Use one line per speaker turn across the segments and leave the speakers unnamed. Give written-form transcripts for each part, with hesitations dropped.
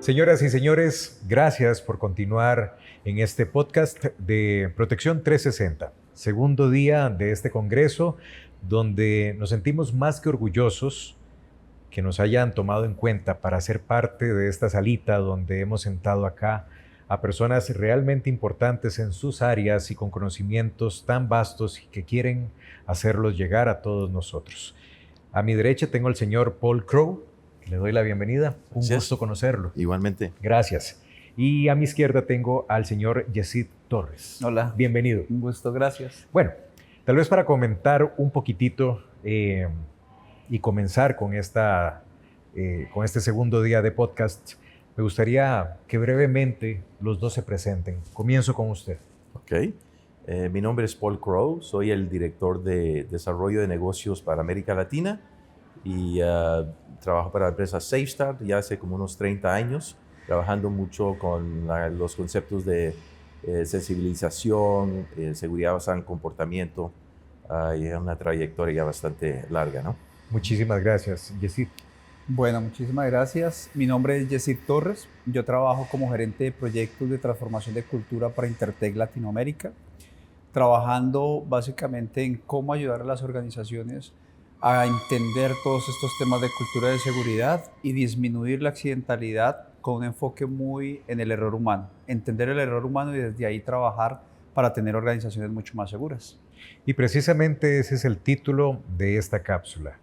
Señoras y señores, gracias por continuar en este podcast de Protección 360, segundo día de este congreso, donde nos sentimos más que orgullosos que nos hayan tomado en cuenta para ser parte de esta salita donde hemos sentado acá a personas realmente importantes en sus áreas y con conocimientos tan vastos y que quieren hacerlos llegar a todos nosotros. A mi derecha tengo al señor Paul Crowe. Le doy la bienvenida. Un gusto conocerlo.
Igualmente.
Gracias. Y a mi izquierda tengo al señor Yesid Torres.
Hola.
Bienvenido.
Un gusto, gracias.
Bueno, tal vez para comentar un poquitito y comenzar con este segundo día de podcast, me gustaría que brevemente los dos se presenten. Comienzo con usted.
Ok. Mi nombre es Paul Crowe. Soy el director de desarrollo de negocios para América Latina y trabajo para la empresa SafeStart ya hace como unos 30 años, trabajando mucho con los conceptos de sensibilización, seguridad basada en comportamiento, y es una trayectoria ya bastante larga, ¿no?
Muchísimas gracias, Yesid.
Bueno, muchísimas gracias. Mi nombre es Yesid Torres. Yo trabajo como gerente de proyectos de transformación de cultura para Intertech Latinoamérica, trabajando básicamente en cómo ayudar a las organizaciones a entender todos estos temas de cultura de seguridad y disminuir la accidentalidad con un enfoque muy en el error humano. Entender el error humano y desde ahí trabajar para tener organizaciones mucho más seguras.
Y precisamente ese es el título de esta cápsula.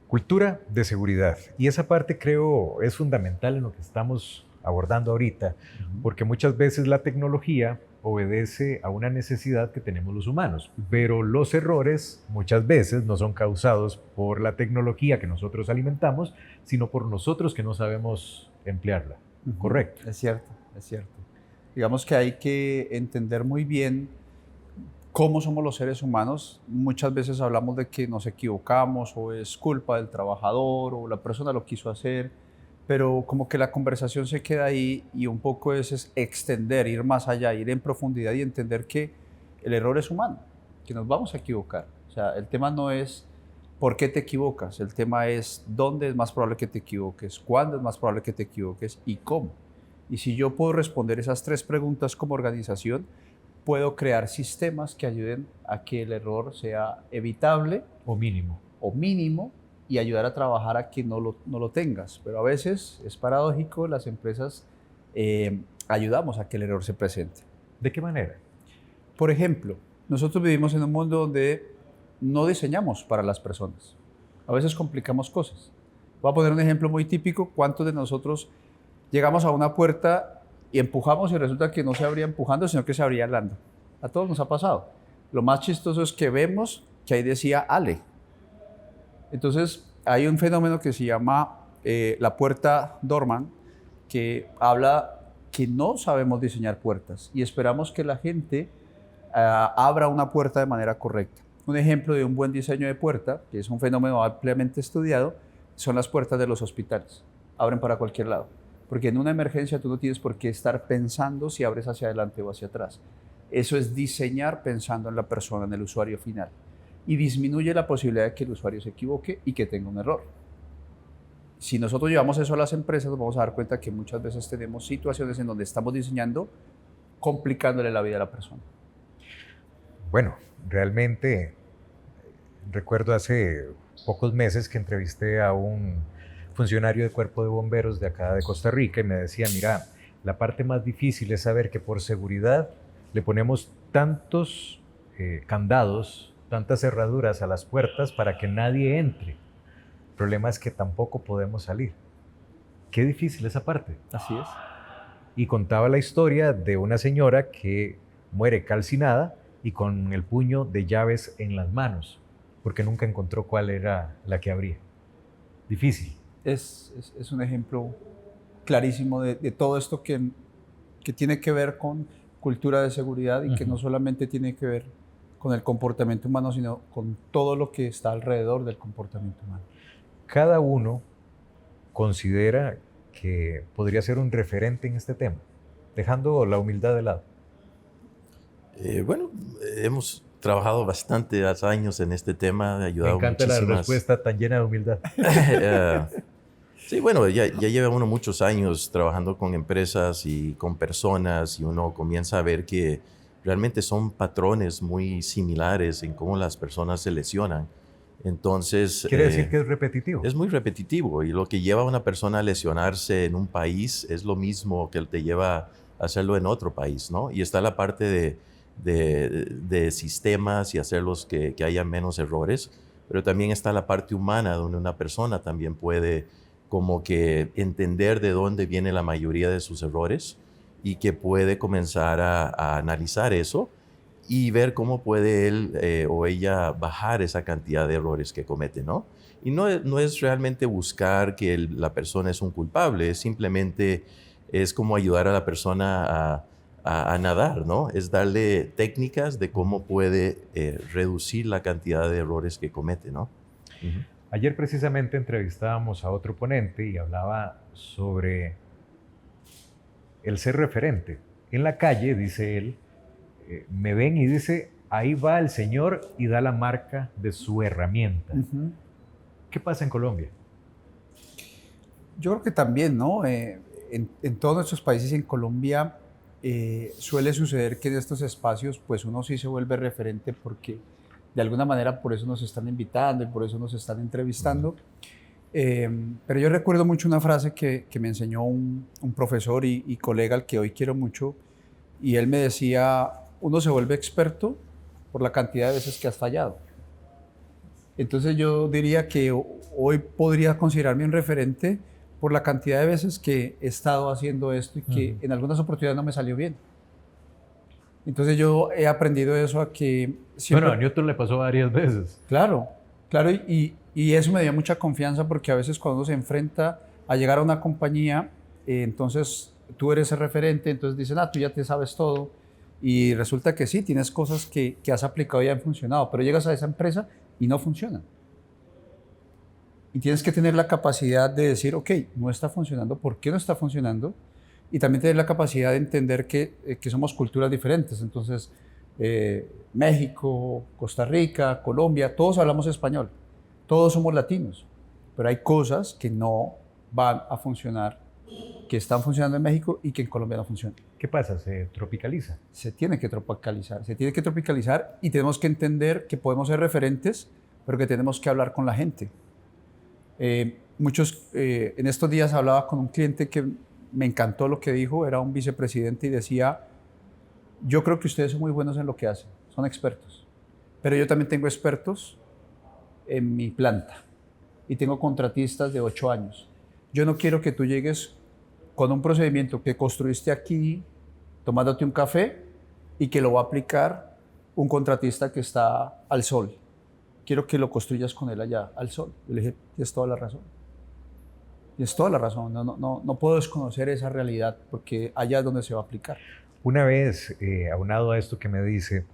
Cultura de seguridad. Y esa parte creo es fundamental en lo que estamos abordando ahorita, porque muchas veces la tecnología obedece a una necesidad que tenemos los humanos, pero los errores muchas veces no son causados por la tecnología que nosotros alimentamos, sino por nosotros que no sabemos emplearla. ¿Correcto?
Es cierto, es cierto. Digamos que hay que entender muy bien cómo somos los seres humanos. Muchas veces hablamos de que nos equivocamos o es culpa del trabajador o la persona lo quiso hacer, pero como que la conversación se queda ahí y un poco es extender, ir más allá, ir en profundidad y entender que el error es humano, que nos vamos a equivocar. O sea, el tema no es por qué te equivocas, el tema es dónde es más probable que te equivoques, cuándo es más probable que te equivoques y cómo. Y si yo puedo responder esas tres preguntas como organización, puedo crear sistemas que ayuden a que el error sea evitable
o mínimo
y ayudar a trabajar a que no lo tengas. Pero a veces es paradójico, las empresas ayudamos a que el error se presente.
¿De qué manera?
Por ejemplo, nosotros vivimos en un mundo donde no diseñamos para las personas. A veces complicamos cosas. Voy a poner un ejemplo muy típico. ¿Cuántos de nosotros llegamos a una puerta y empujamos y resulta que no se abría empujando, sino que se abría hablando? A todos nos ha pasado. Lo más chistoso es que vemos que ahí decía Ale. Entonces, hay un fenómeno que se llama la puerta Dorman, que habla que no sabemos diseñar puertas y esperamos que la gente abra una puerta de manera correcta. Un ejemplo de un buen diseño de puerta, que es un fenómeno ampliamente estudiado, son las puertas de los hospitales. Abren para cualquier lado, porque en una emergencia tú no tienes por qué estar pensando si abres hacia adelante o hacia atrás. Eso es diseñar pensando en la persona, en el usuario final. Y disminuye la posibilidad de que el usuario se equivoque y que tenga un error. Si nosotros llevamos eso a las empresas, nos vamos a dar cuenta que muchas veces tenemos situaciones en donde estamos diseñando complicándole la vida a la persona.
Bueno, realmente recuerdo hace pocos meses que entrevisté a un funcionario de Cuerpo de Bomberos de acá de Costa Rica y me decía, mira, la parte más difícil es saber que por seguridad le ponemos tantos candados, tantas cerraduras a las puertas para que nadie entre. El problema es que tampoco podemos salir. Qué difícil esa parte.
Así es.
Y contaba la historia de una señora que muere calcinada y con el puño de llaves en las manos, porque nunca encontró cuál era la que abría. Difícil.
Es un ejemplo clarísimo de todo esto que tiene que ver con cultura de seguridad y que no solamente tiene que ver con el comportamiento humano, sino con todo lo que está alrededor del comportamiento humano.
Cada uno considera que podría ser un referente en este tema, dejando la humildad de lado.
Bueno, hemos trabajado bastantes años en este tema, ayudado
Me encanta
muchísimas.
la respuesta tan llena de humildad.
Sí, bueno, ya lleva uno muchos años trabajando con empresas y con personas y uno comienza a ver que realmente son patrones muy similares en cómo las personas se lesionan. Entonces,
Quiere decir que es repetitivo.
es muy repetitivo y lo que lleva a una persona a lesionarse en un país es lo mismo que te lleva a hacerlo en otro país, ¿no? Y está la parte de sistemas y hacerlos que haya menos errores, pero también está la parte humana donde una persona también puede como que entender de dónde viene la mayoría de sus errores y que puede comenzar a analizar eso y ver cómo puede él o ella bajar esa cantidad de errores que comete, ¿no? Y no es realmente buscar que la persona es un culpable, simplemente es como ayudar a la persona a nadar, ¿no? Es darle técnicas de cómo puede reducir la cantidad de errores que comete, ¿no? Uh-huh.
Ayer precisamente entrevistábamos a otro ponente y hablaba sobre el ser referente. En la calle, dice él, me ven y dice, ahí va el señor y da la marca de su herramienta. Uh-huh. ¿Qué pasa en Colombia?
Yo creo que también, ¿no? En todos nuestros países y en Colombia suele suceder que en estos espacios pues uno sí se vuelve referente porque de alguna manera por eso nos están invitando y por eso nos están entrevistando. Pero yo recuerdo mucho una frase que me enseñó un profesor y colega al que hoy quiero mucho, y él me decía, uno se vuelve experto por la cantidad de veces que has fallado. Entonces yo diría que hoy podría considerarme un referente por la cantidad de veces que he estado haciendo esto y que en algunas oportunidades no me salió bien. Entonces yo he aprendido eso a que siempre...
Bueno, a Newton le pasó varias veces.
Claro, claro, y eso me dio mucha confianza porque a veces cuando uno se enfrenta a llegar a una compañía, entonces tú eres el referente, entonces dicen, tú ya te sabes todo, y resulta que sí, tienes cosas que has aplicado y han funcionado, pero llegas a esa empresa y no funcionan. Y tienes que tener la capacidad de decir, ok, no está funcionando, ¿por qué no está funcionando? Y también tener la capacidad de entender que somos culturas diferentes. Entonces, México, Costa Rica, Colombia, todos hablamos español, todos somos latinos, pero hay cosas que no van a funcionar, que están funcionando en México y que en Colombia no funcionan.
¿Qué pasa? ¿Se tropicaliza?
Se tiene que tropicalizar y tenemos que entender que podemos ser referentes, pero que tenemos que hablar con la gente. En estos días hablaba con un cliente que me encantó lo que dijo, era un vicepresidente y decía, yo creo que ustedes son muy buenos en lo que hacen, son expertos, pero yo también tengo expertos en mi planta y tengo contratistas de 8 años. Yo no quiero que tú llegues con un procedimiento que construiste aquí, tomándote un café y que lo va a aplicar un contratista que está al sol. Quiero que lo construyas con él allá, al sol. Yo le dije, tienes toda la razón. Tienes toda la razón. No puedo desconocer esa realidad porque allá es donde se va a aplicar.
Una vez, aunado a esto que me dice,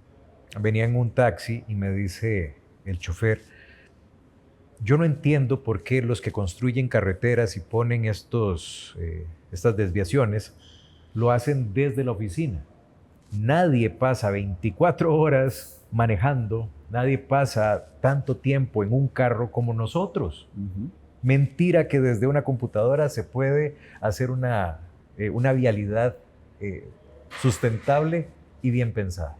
venía en un taxi y me dice el chofer, yo no entiendo por qué los que construyen carreteras y ponen estas desviaciones lo hacen desde la oficina. Nadie pasa 24 horas manejando, nadie pasa tanto tiempo en un carro como nosotros. Uh-huh. Mentira que desde una computadora se puede hacer una vialidad sustentable y bien pensada.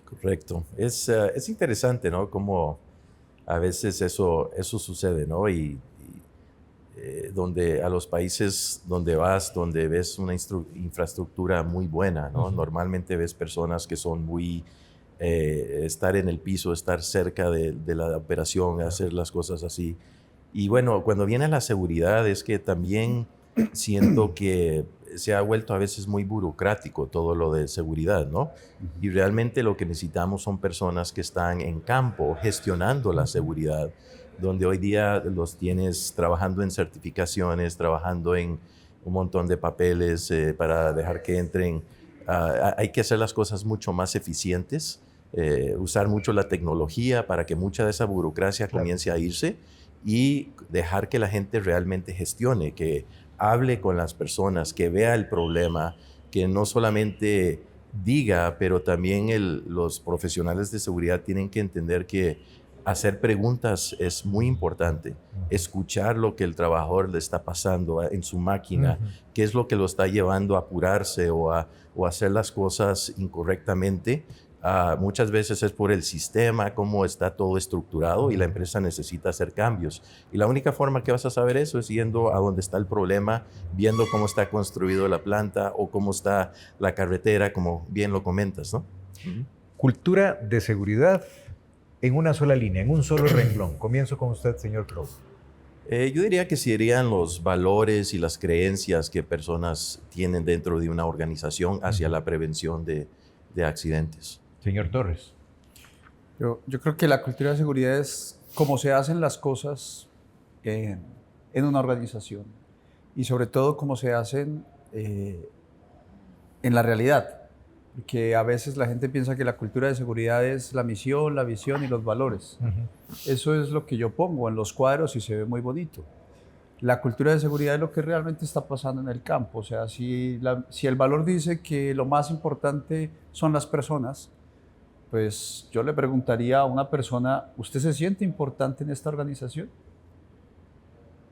Correcto. Es interesante, ¿no? Cómo a veces eso sucede, ¿no? Y donde a los países donde vas, donde ves una infraestructura muy buena, ¿no? Uh-huh. Normalmente ves personas que son muy... estar en el piso, estar cerca de la operación, hacer las cosas así. Y bueno, cuando viene la seguridad es que también siento que se ha vuelto a veces muy burocrático todo lo de seguridad, ¿no? Uh-huh. Y realmente lo que necesitamos son personas que están en campo gestionando la seguridad, donde hoy día los tienes trabajando en certificaciones, trabajando en un montón de papeles para dejar que entren. Hay que hacer las cosas mucho más eficientes, usar mucho la tecnología para que mucha de esa burocracia comience a irse y dejar que la gente realmente gestione, que hable con las personas, que vea el problema, que no solamente diga, pero también los profesionales de seguridad tienen que entender que hacer preguntas es muy importante. Escuchar lo que el trabajador le está pasando en su máquina, qué es lo que lo está llevando a apurarse o a hacer las cosas incorrectamente. Muchas veces es por el sistema, cómo está todo estructurado y la empresa necesita hacer cambios. Y la única forma que vas a saber eso es yendo a donde está el problema, viendo cómo está construido la planta o cómo está la carretera, como bien lo comentas, ¿no?
Cultura de seguridad en una sola línea, en un solo renglón. Comienzo con usted, señor Crowe.
Yo diría que serían los valores y las creencias que personas tienen dentro de una organización hacia la prevención de accidentes.
Señor Torres.
Yo creo que la cultura de seguridad es cómo se hacen las cosas en una organización y sobre todo cómo se hacen en la realidad. Porque a veces la gente piensa que la cultura de seguridad es la misión, la visión y los valores. Eso es lo que yo pongo en los cuadros y se ve muy bonito. La cultura de seguridad es lo que realmente está pasando en el campo. O sea, si el valor dice que lo más importante son las personas, pues yo le preguntaría a una persona, ¿usted se siente importante en esta organización?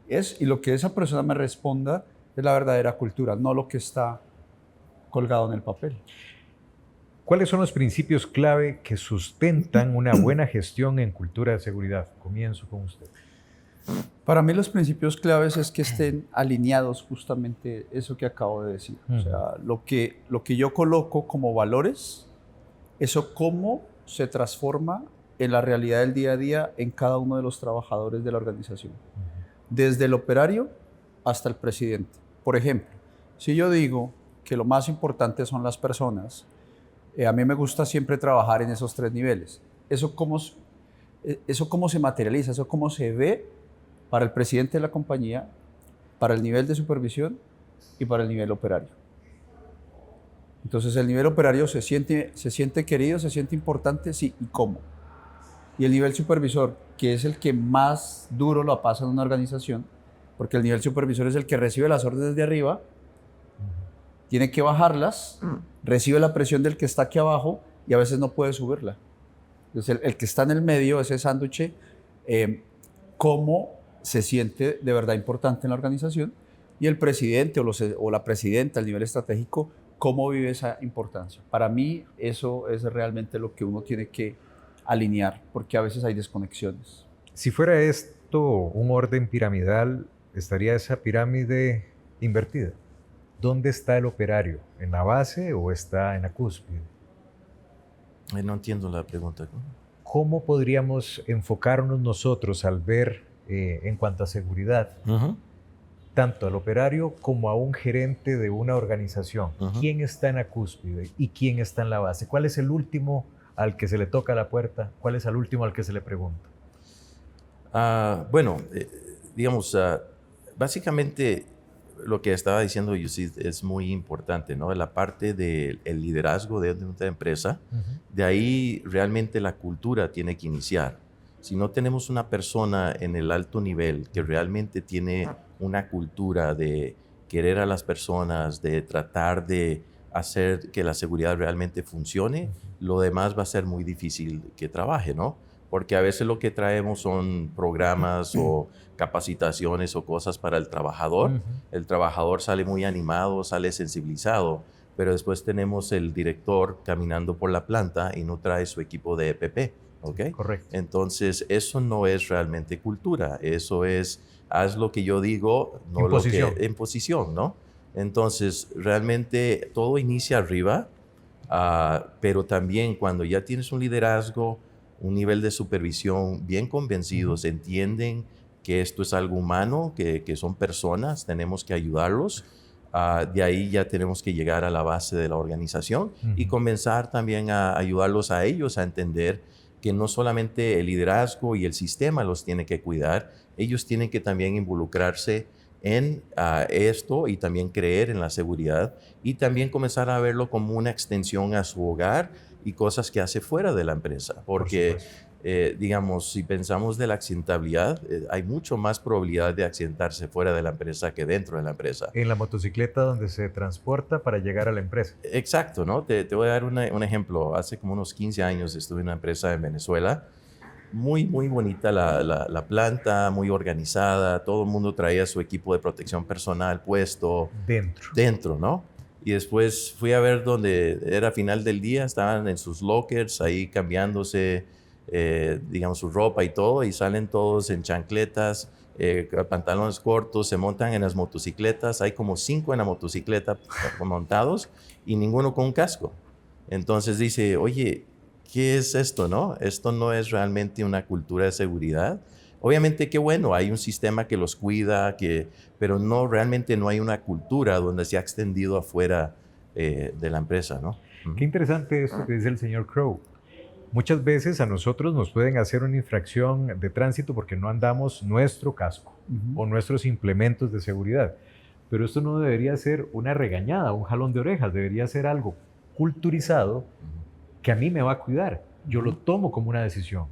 Y lo que esa persona me responda es la verdadera cultura, no lo que está colgado en el papel.
¿Cuáles son los principios clave que sustentan una buena gestión en cultura de seguridad? Comienzo con usted.
Para mí los principios claves es que estén alineados justamente eso que acabo de decir. O sea, lo que yo coloco como valores, eso cómo se transforma en la realidad del día a día en cada uno de los trabajadores de la organización. Desde el operario hasta el presidente. Por ejemplo, si yo digo que lo más importante son las personas, a mí me gusta siempre trabajar en esos 3 niveles. Eso cómo se materializa, eso cómo se ve para el presidente de la compañía, para el nivel de supervisión y para el nivel operario. Entonces el nivel operario se siente querido, se siente importante, sí, ¿y cómo? Y el nivel supervisor, que es el que más duro lo pasa en una organización, porque el nivel supervisor es el que recibe las órdenes de arriba, tiene que bajarlas, recibe la presión del que está aquí abajo y a veces no puede subirla. Entonces el que está en el medio, ese sándwich, cómo se siente de verdad importante en la organización, y el presidente o la presidenta, el nivel estratégico, cómo vive esa importancia. Para mí eso es realmente lo que uno tiene que alinear, porque a veces hay desconexiones.
Si fuera esto un orden piramidal, ¿estaría esa pirámide invertida? ¿Dónde está el operario? ¿En la base o está en la cúspide?
No entiendo la pregunta.
¿Cómo podríamos enfocarnos nosotros al ver en cuanto a seguridad, tanto al operario como a un gerente de una organización? ¿Quién está en la cúspide y quién está en la base? ¿Cuál es el último al que se le toca la puerta? ¿Cuál es el último al que se le pregunta?
Básicamente lo que estaba diciendo Yusid es muy importante, ¿no? La parte del liderazgo de una empresa, de ahí realmente la cultura tiene que iniciar. Si no tenemos una persona en el alto nivel que realmente tiene una cultura de querer a las personas, de tratar de hacer que la seguridad realmente funcione, lo demás va a ser muy difícil que trabaje, ¿no? Porque a veces lo que traemos son programas o capacitaciones o cosas para el trabajador. El trabajador sale muy animado, sale sensibilizado, pero después tenemos el director caminando por la planta y no trae su equipo de EPP. ¿Okay?
Correcto.
Entonces, eso no es realmente cultura. Eso es, haz lo que yo digo, no
imposición.
Imposición, ¿no? Entonces, realmente todo inicia arriba, pero también cuando ya tienes un liderazgo, un nivel de supervisión bien convencidos, entienden que esto es algo humano, que son personas, tenemos que ayudarlos. De ahí ya tenemos que llegar a la base de la organización y comenzar también a ayudarlos a ellos a entender que no solamente el liderazgo y el sistema los tiene que cuidar, ellos tienen que también involucrarse en esto y también creer en la seguridad y también comenzar a verlo como una extensión a su hogar y cosas que hace fuera de la empresa. Porque, digamos, si pensamos de la accidentabilidad, hay mucho más probabilidad de accidentarse fuera de la empresa que dentro de la empresa.
En la motocicleta donde se transporta para llegar a la empresa.
Exacto, ¿no? Te voy a dar un ejemplo. Hace como unos 15 años estuve en una empresa en Venezuela muy bonita la planta, muy organizada, todo el mundo traía su equipo de protección personal puesto dentro, ¿no? Y después fui a ver donde era final del día, estaban en sus lockers ahí cambiándose, digamos, su ropa y todo, y salen todos en chancletas, pantalones cortos, se montan en las motocicletas, hay como 5 en la motocicleta montados y ninguno con un casco. Entonces dice, oye, ¿qué es esto, no? Esto no es realmente una cultura de seguridad. Obviamente, qué bueno, hay un sistema que los cuida, pero no, realmente no hay una cultura donde se ha extendido afuera de la empresa, ¿no?
Qué interesante esto que dice el señor Crow. Muchas veces a nosotros nos pueden hacer una infracción de tránsito porque no andamos nuestro casco o nuestros implementos de seguridad. Pero esto no debería ser una regañada, un jalón de orejas, debería ser algo culturizado que a mí me va a cuidar. Yo lo tomo como una decisión.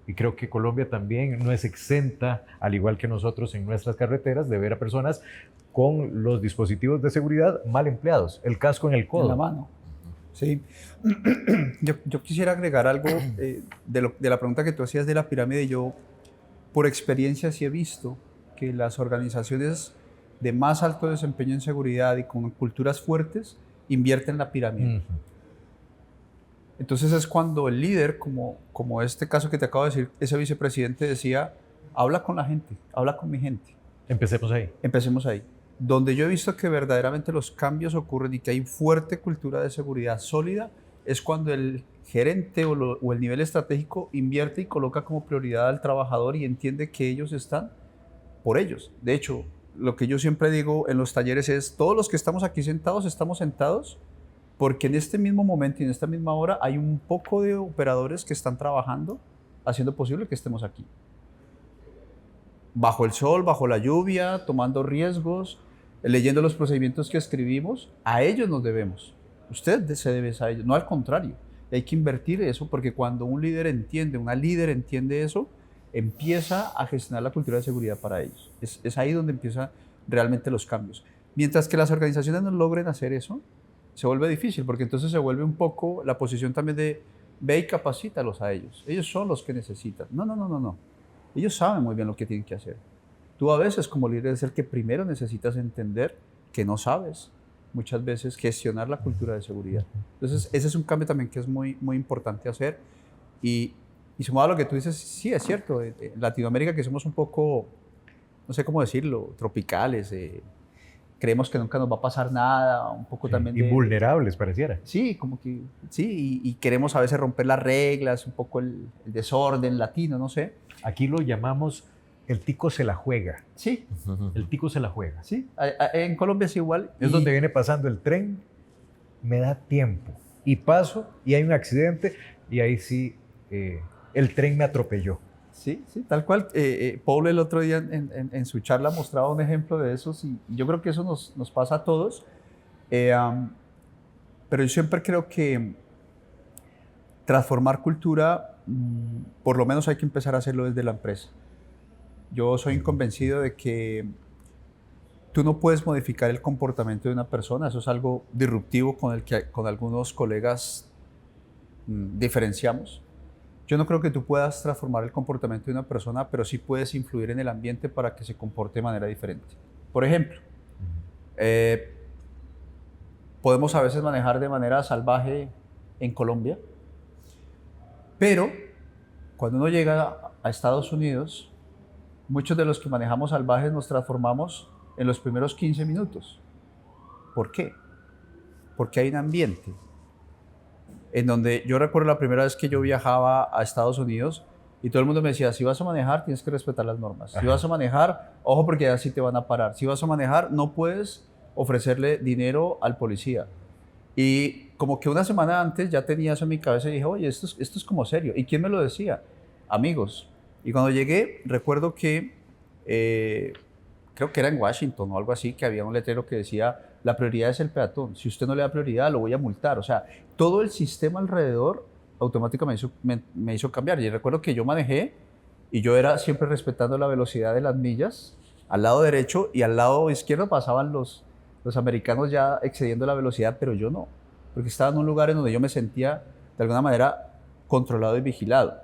Y creo que Colombia también no es exenta, al igual que nosotros en nuestras carreteras, de ver a personas con los dispositivos de seguridad mal empleados, el casco en el codo.
En la mano. Sí. Yo quisiera agregar algo de la pregunta que tú hacías de la pirámide. Yo, por experiencia, sí he visto que las organizaciones de más alto desempeño en seguridad y con culturas fuertes invierten en la pirámide. Entonces es cuando el líder, como este caso que te acabo de decir, ese vicepresidente decía, habla con la gente, habla con mi gente.
Empecemos ahí.
Empecemos ahí. Donde yo he visto que verdaderamente los cambios ocurren y que hay fuerte cultura de seguridad sólida, es cuando el gerente o el nivel estratégico invierte y coloca como prioridad al trabajador y entiende que ellos están por ellos. De hecho, lo que yo siempre digo en los talleres es, todos los que estamos aquí sentados, estamos sentados porque en este mismo momento y en esta misma hora hay un poco de operadores que están trabajando, haciendo posible que estemos aquí. Bajo el sol, bajo la lluvia, tomando riesgos, leyendo los procedimientos que escribimos, a ellos nos debemos. Usted se debe a ellos, no al contrario. Hay que invertir eso porque cuando un líder entiende, una líder entiende eso, empieza a gestionar la cultura de seguridad para ellos. Es ahí donde empiezan realmente los cambios. Mientras que las organizaciones no logren hacer eso, se vuelve difícil, porque entonces se vuelve un poco la posición también de ve y capacítalos a ellos. Ellos son los que necesitan. No. Ellos saben muy bien lo que tienen que hacer. Tú a veces como líder es el que primero necesitas entender que no sabes. Muchas veces gestionar la cultura de seguridad. Entonces ese es un cambio también que es muy importante hacer. Y sumado a lo que tú dices, sí es cierto. En Latinoamérica que somos un poco, no sé cómo decirlo, tropicales, creemos que nunca nos va a pasar nada, un poco también
invulnerables pareciera.
Sí, como que sí, y queremos a veces romper las reglas, un poco el desorden latino, no sé.
Aquí lo llamamos el tico se la juega.
Sí.
El tico se la juega.
Sí, en Colombia es igual.
Es donde viene pasando el tren, me da tiempo y paso y hay un accidente y ahí sí el tren me atropelló.
Sí, tal cual. Paul el otro día en su charla mostraba un ejemplo de eso y yo creo que eso nos pasa a todos. Pero yo siempre creo que transformar cultura, por lo menos hay que empezar a hacerlo desde la empresa. Yo soy convencido de que tú no puedes modificar el comportamiento de una persona. Eso es algo disruptivo con el que con algunos colegas diferenciamos. Yo no creo que tú puedas transformar el comportamiento de una persona, pero sí puedes influir en el ambiente para que se comporte de manera diferente. Por ejemplo, podemos a veces manejar de manera salvaje en Colombia, pero cuando uno llega a Estados Unidos, muchos de los que manejamos salvajes nos transformamos en los primeros 15 minutos. ¿Por qué? Porque hay un ambiente en donde yo recuerdo la primera vez que yo viajaba a Estados Unidos y todo el mundo me decía, si vas a manejar tienes que respetar las normas. Si vas a manejar, ojo porque así te van a parar. Si vas a manejar, no puedes ofrecerle dinero al policía. Y como que una semana antes ya tenía eso en mi cabeza y dije, oye, esto es como serio. ¿Y quién me lo decía? Amigos. Y cuando llegué, recuerdo que, creo que era en Washington o algo así, que había un letrero que decía, la prioridad es el peatón. Si usted no le da prioridad, lo voy a multar. O sea, todo el sistema alrededor automáticamente me hizo cambiar. Y recuerdo que yo manejé y yo era siempre respetando la velocidad de las millas. Al lado derecho y al lado izquierdo pasaban los americanos ya excediendo la velocidad, pero yo no. Porque estaba en un lugar en donde yo me sentía de alguna manera controlado y vigilado.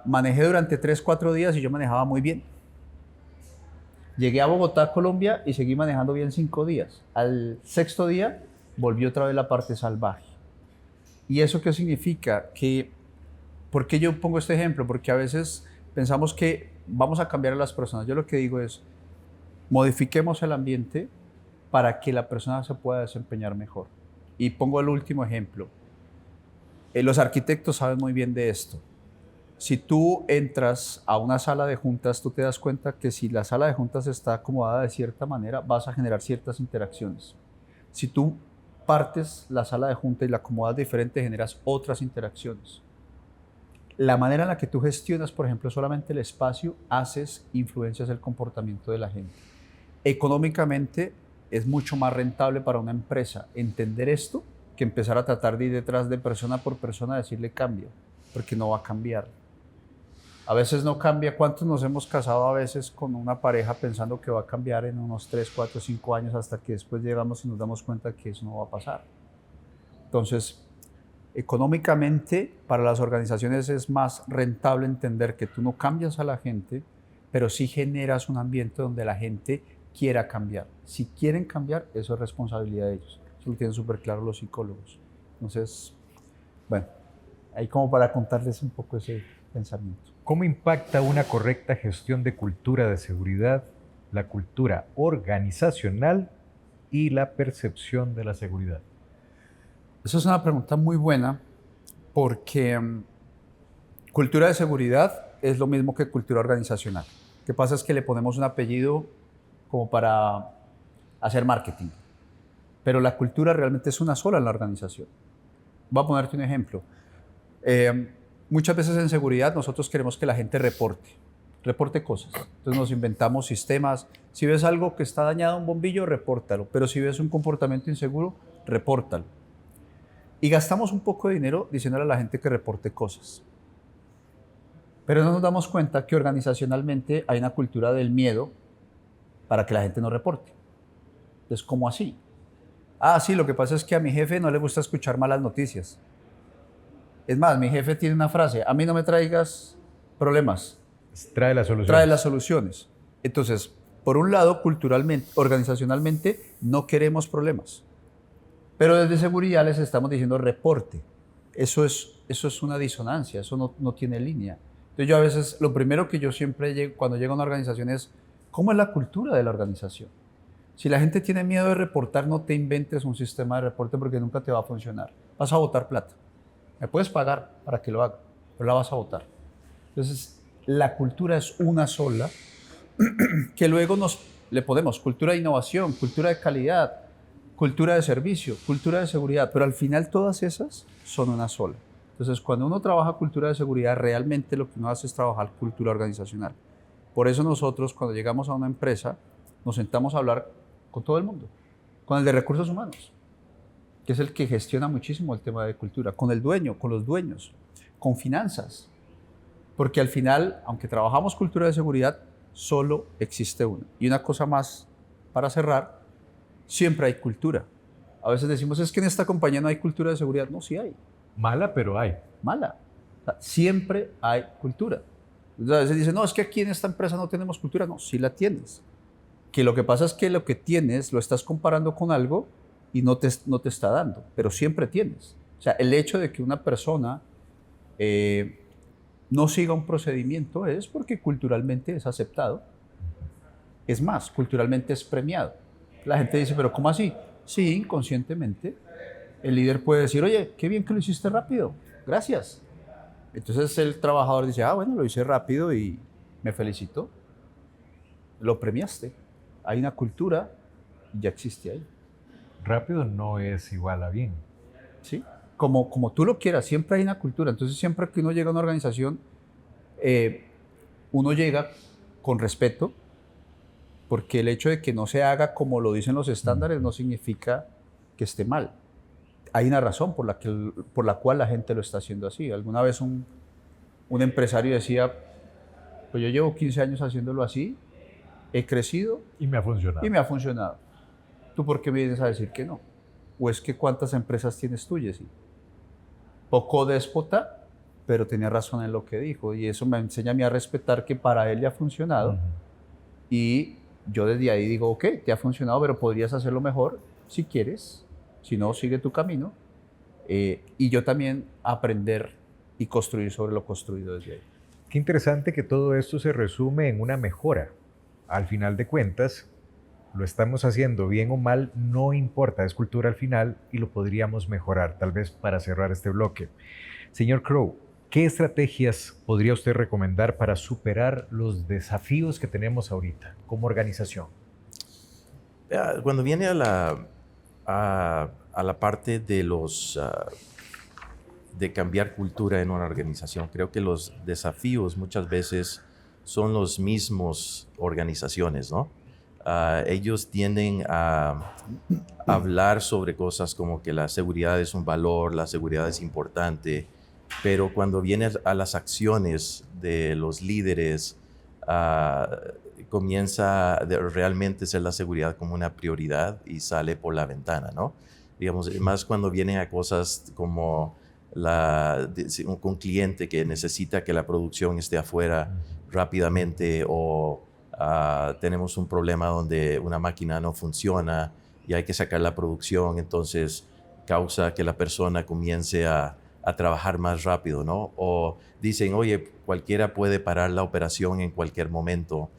Manejé durante 3, 4 días y yo manejaba muy bien. Llegué a Bogotá, Colombia, y seguí manejando bien 5 días. Al 6.º día volvió otra vez la parte salvaje. ¿Y eso qué significa? ¿Por qué yo pongo este ejemplo? Porque a veces pensamos que vamos a cambiar a las personas. Yo lo que digo es, modifiquemos el ambiente para que la persona se pueda desempeñar mejor. Y pongo el último ejemplo. Los arquitectos saben muy bien de esto. Si tú entras a una sala de juntas, tú te das cuenta que si la sala de juntas está acomodada de cierta manera, vas a generar ciertas interacciones. Si tú partes la sala de junta y la acomodas diferente, generas otras interacciones. La manera en la que tú gestionas, por ejemplo, solamente el espacio, influencias el comportamiento de la gente. Económicamente es mucho más rentable para una empresa entender esto que empezar a tratar de ir detrás de persona por persona a decirle cambia, porque no va a cambiar. A veces no cambia. ¿Cuántos nos hemos casado a veces con una pareja pensando que va a cambiar en unos 3, 4, 5 años hasta que después llegamos y nos damos cuenta que eso no va a pasar? Entonces, económicamente para las organizaciones es más rentable entender que tú no cambias a la gente, pero sí generas un ambiente donde la gente quiera cambiar. Si quieren cambiar, eso es responsabilidad de ellos. Eso lo tienen súper claro los psicólogos. Entonces, bueno, ahí como para contarles un poco ese pensamiento.
¿Cómo impacta una correcta gestión de cultura de seguridad, la cultura organizacional y la percepción de la seguridad?
Esa es una pregunta muy buena porque cultura de seguridad es lo mismo que cultura organizacional. Lo que pasa es que le ponemos un apellido como para hacer marketing, pero la cultura realmente es una sola en la organización. Voy a ponerte un ejemplo. Muchas veces en seguridad nosotros queremos que la gente reporte cosas. Entonces nos inventamos sistemas. Si ves algo que está dañado, un bombillo, repórtalo. Pero si ves un comportamiento inseguro, repórtalo. Y gastamos un poco de dinero diciéndole a la gente que reporte cosas. Pero no nos damos cuenta que organizacionalmente hay una cultura del miedo para que la gente no reporte. Entonces, ¿cómo así? Sí, lo que pasa es que a mi jefe no le gusta escuchar malas noticias. Es más, mi jefe tiene una frase: a mí no me traigas problemas.
Trae las soluciones.
Trae las soluciones. Entonces, por un lado, culturalmente, organizacionalmente, no queremos problemas. Pero desde seguridad les estamos diciendo reporte. Eso es una disonancia, eso no tiene línea. Entonces yo a veces, lo primero que yo siempre llego, cuando llego a una organización es, ¿cómo es la cultura de la organización? Si la gente tiene miedo de reportar, no te inventes un sistema de reporte porque nunca te va a funcionar. Vas a botar plata. Me puedes pagar para que lo haga, pero la vas a botar. Entonces, la cultura es una sola, que luego le ponemos cultura de innovación, cultura de calidad, cultura de servicio, cultura de seguridad, pero al final todas esas son una sola. Entonces, cuando uno trabaja cultura de seguridad, realmente lo que uno hace es trabajar cultura organizacional. Por eso nosotros, cuando llegamos a una empresa, nos sentamos a hablar con todo el mundo, con el de recursos humanos, que es el que gestiona muchísimo el tema de cultura, con el dueño, con los dueños, con finanzas, porque al final, aunque trabajamos cultura de seguridad, solo existe una. Y una cosa más para cerrar: siempre hay cultura. A veces decimos, es que en esta compañía no hay cultura de seguridad. No, sí hay.
Mala, pero hay.
Mala. O sea, siempre hay cultura. Entonces, a veces dicen, no, es que aquí en esta empresa no tenemos cultura. No, sí la tienes. Que lo que pasa es que lo que tienes lo estás comparando con algo y no te está dando, pero siempre tienes. O sea, el hecho de que una persona no siga un procedimiento es porque culturalmente es aceptado. Es más, culturalmente es premiado. La gente dice, pero ¿cómo así? Sí, inconscientemente. El líder puede decir, oye, qué bien que lo hiciste rápido, gracias. Entonces el trabajador dice, bueno, lo hice rápido y me felicito. Lo premiaste. Hay una cultura y ya existe ahí.
Rápido no es igual a bien.
¿Sí? Como tú lo quieras, siempre hay una cultura. Entonces siempre que uno llega a una organización, uno llega con respeto, porque el hecho de que no se haga como lo dicen los estándares no significa que esté mal. Hay una razón por la cual la gente lo está haciendo así. Alguna vez un empresario decía, pues yo llevo 15 años haciéndolo así, he crecido
y me ha funcionado.
Y me ha funcionado. ¿Tú por qué me vienes a decir que no? ¿O es que cuántas empresas tienes tú, Jessy? Poco déspota, pero tenía razón en lo que dijo. Y eso me enseña a mí a respetar que para él le ha funcionado. Y yo desde ahí digo, ok, te ha funcionado, pero podrías hacerlo mejor si quieres. Si no, sigue tu camino. Y yo también aprender y construir sobre lo construido desde ahí.
Qué interesante que todo esto se resume en una mejora. Al final de cuentas, lo estamos haciendo bien o mal, no importa, es cultura al final y lo podríamos mejorar, tal vez para cerrar este bloque. Señor Crowe, ¿qué estrategias podría usted recomendar para superar los desafíos que tenemos ahorita como organización?
Cuando viene a la parte de de cambiar cultura en una organización, creo que los desafíos muchas veces son los mismos organizaciones, ¿no? Ellos tienden a hablar sobre cosas como que la seguridad es un valor, la seguridad es importante, pero cuando viene a las acciones de los líderes, comienza a realmente ser la seguridad como una prioridad y sale por la ventana, ¿no? Digamos, más cuando vienen a cosas como un cliente que necesita que la producción esté afuera rápidamente o tenemos un problema donde una máquina no funciona y hay que sacar la producción, entonces causa que la persona comience a trabajar más rápido, ¿no? O dicen, oye, cualquiera puede parar la operación en cualquier momento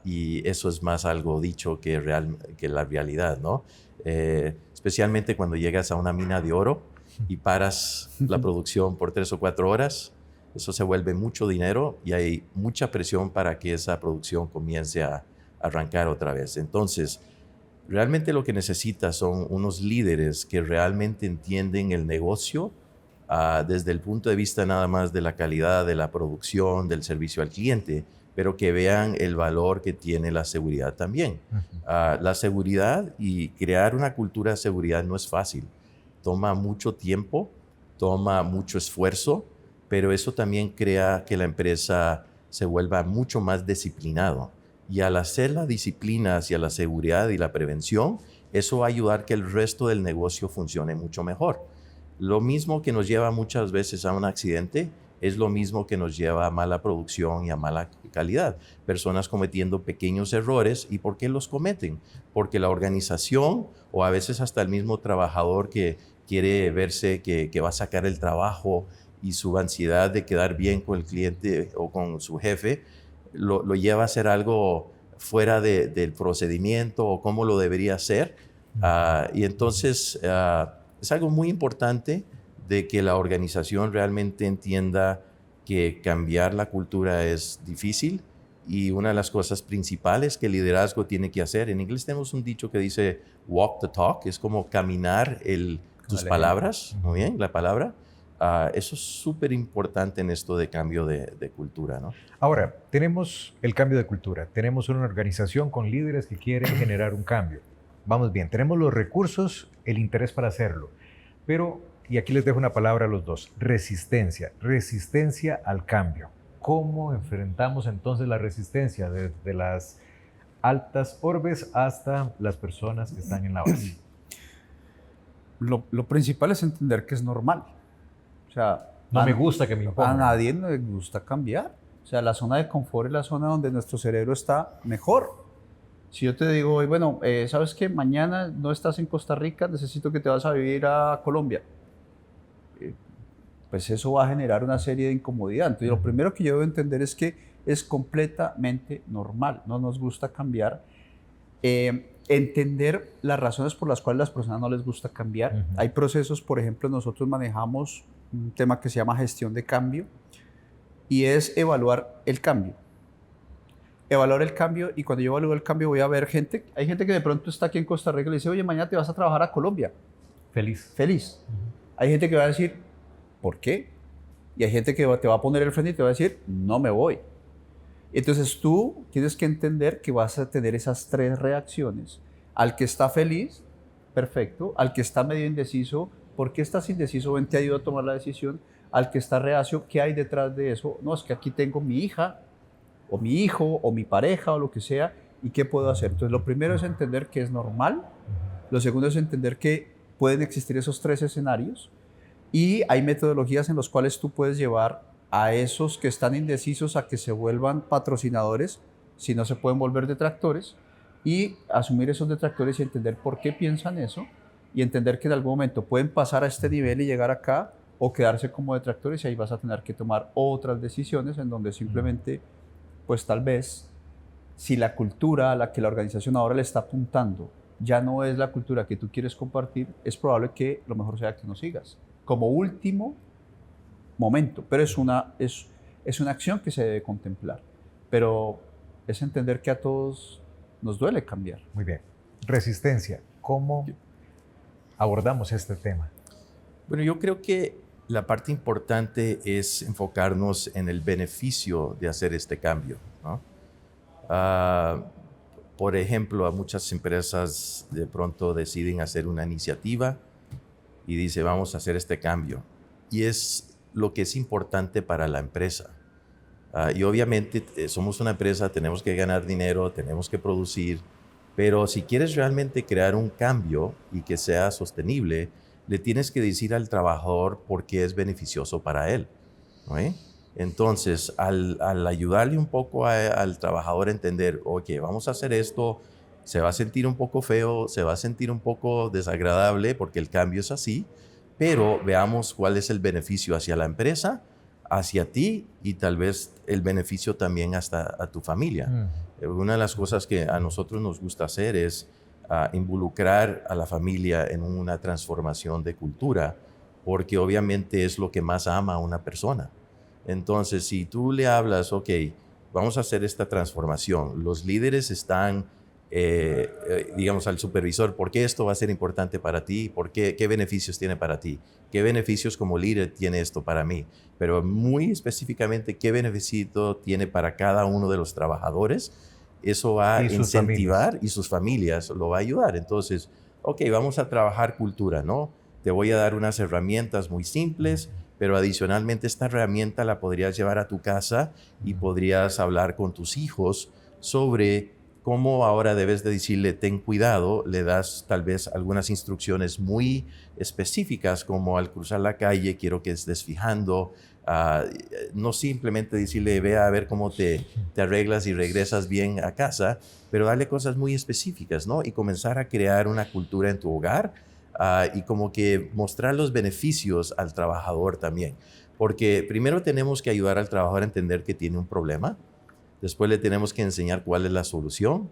y eso es más algo dicho que la realidad, ¿no? Especialmente cuando llegas a una mina de oro y paras la producción por 3 o 4 horas, eso se vuelve mucho dinero y hay mucha presión para que esa producción comience a arrancar otra vez. Entonces, realmente lo que necesitas son unos líderes que realmente entienden el negocio desde el punto de vista nada más de la calidad de la producción, del servicio al cliente, pero que vean el valor que tiene la seguridad también. La seguridad y crear una cultura de seguridad no es fácil. Toma mucho tiempo, toma mucho esfuerzo, pero eso también crea que la empresa se vuelva mucho más disciplinado. Y al hacer la disciplina hacia la seguridad y la prevención, eso va a ayudar que el resto del negocio funcione mucho mejor. Lo mismo que nos lleva muchas veces a un accidente es lo mismo que nos lleva a mala producción y a mala calidad. Personas cometiendo pequeños errores. ¿Y por qué los cometen? Porque la organización o a veces hasta el mismo trabajador que quiere verse que va a sacar el trabajo y su ansiedad de quedar bien con el cliente o con su jefe, lo lleva a hacer algo fuera del procedimiento o cómo lo debería hacer. Y entonces es algo muy importante de que la organización realmente entienda que cambiar la cultura es difícil y una de las cosas principales que el liderazgo tiene que hacer, en inglés tenemos un dicho que dice walk the talk, es como caminar tus palabras, muy bien, la palabra. Eso es súper importante en esto de cambio de cultura, ¿no?
Ahora, tenemos el cambio de cultura, tenemos una organización con líderes que quieren generar un cambio. Vamos bien, tenemos los recursos, el interés para hacerlo, pero, y aquí les dejo una palabra a los dos, resistencia al cambio. ¿Cómo enfrentamos entonces la resistencia desde las altas orbes hasta las personas que están en la base?
Lo principal es entender que es normal. O sea,
no me gusta que me impongan.
A nadie le gusta cambiar. O sea, la zona de confort es la zona donde nuestro cerebro está mejor. Si yo te digo, bueno, ¿sabes qué? Mañana no estás en Costa Rica, necesito que te vas a vivir a Colombia. Pues eso va a generar una serie de incomodidad. Entonces, lo primero que yo debo entender es que es completamente normal. No nos gusta cambiar. Entender las razones por las cuales a las personas no les gusta cambiar. Hay procesos, por ejemplo, nosotros manejamos un tema que se llama gestión de cambio y es evaluar el cambio. Evaluar el cambio y cuando yo evalúo el cambio voy a ver hay gente que de pronto está aquí en Costa Rica y le dice, oye, mañana te vas a trabajar a Colombia. Feliz. Hay gente que va a decir, ¿por qué? Y hay gente que te va a poner el frente y te va a decir, no me voy. Entonces tú tienes que entender que vas a tener esas 3 reacciones. Al que está feliz, perfecto. Al que está medio indeciso, ¿por qué estás indeciso? Ven, te ayuda a tomar la decisión. Al que está reacio, ¿qué hay detrás de eso? No, es que aquí tengo mi hija, o mi hijo, o mi pareja, o lo que sea, ¿y qué puedo hacer? Entonces lo primero es entender que es normal. Lo segundo es entender que pueden existir esos 3 escenarios. Y hay metodologías en las cuales tú puedes llevar a esos que están indecisos a que se vuelvan patrocinadores, si no se pueden volver detractores, y asumir esos detractores y entender por qué piensan eso, y entender que en algún momento pueden pasar a este nivel y llegar acá, o quedarse como detractores, y ahí vas a tener que tomar otras decisiones en donde simplemente, pues tal vez, si la cultura a la que la organización ahora le está apuntando ya no es la cultura que tú quieres compartir, es probable que lo mejor sea que no sigas, como último momento. Pero es una acción que se debe contemplar. Pero es entender que a todos nos duele cambiar.
Muy bien. Resistencia. ¿Cómo abordamos este tema?
Bueno, yo creo que la parte importante es enfocarnos en el beneficio de hacer este cambio, ¿no? Por ejemplo, a muchas empresas de pronto deciden hacer una iniciativa y dice, vamos a hacer este cambio. Y es lo que es importante para la empresa. Y obviamente somos una empresa, tenemos que ganar dinero, tenemos que producir, pero si quieres realmente crear un cambio y que sea sostenible, le tienes que decir al trabajador por qué es beneficioso para él, ¿no? Entonces, al ayudarle un poco al trabajador a entender, oye, vamos a hacer esto, se va a sentir un poco feo, se va a sentir un poco desagradable porque el cambio es así, pero veamos cuál es el beneficio hacia la empresa, hacia ti y tal vez el beneficio también hasta a tu familia. Una de las cosas que a nosotros nos gusta hacer es involucrar a la familia en una transformación de cultura, porque obviamente es lo que más ama a una persona. Entonces, si tú le hablas, ok, vamos a hacer esta transformación, los líderes están, digamos, al supervisor, ¿por qué esto va a ser importante para ti? ¿Qué beneficios tiene para ti? ¿Qué beneficios como líder tiene esto para mí? Pero muy específicamente, ¿qué beneficio tiene para cada uno de los trabajadores? Eso va a incentivar y sus familias lo va a ayudar. Entonces, ok, vamos a trabajar cultura, ¿no? Te voy a dar unas herramientas muy simples, pero adicionalmente esta herramienta la podrías llevar a tu casa y podrías hablar con tus hijos sobre cómo ahora debes de decirle, ten cuidado, le das tal vez algunas instrucciones muy específicas, como al cruzar la calle quiero que estés fijando, no simplemente decirle, ve a ver cómo te arreglas y regresas bien a casa, pero darle cosas muy específicas, ¿no? Y comenzar a crear una cultura en tu hogar y como que mostrar los beneficios al trabajador también. Porque primero tenemos que ayudar al trabajador a entender que tiene un problema, después le tenemos que enseñar cuál es la solución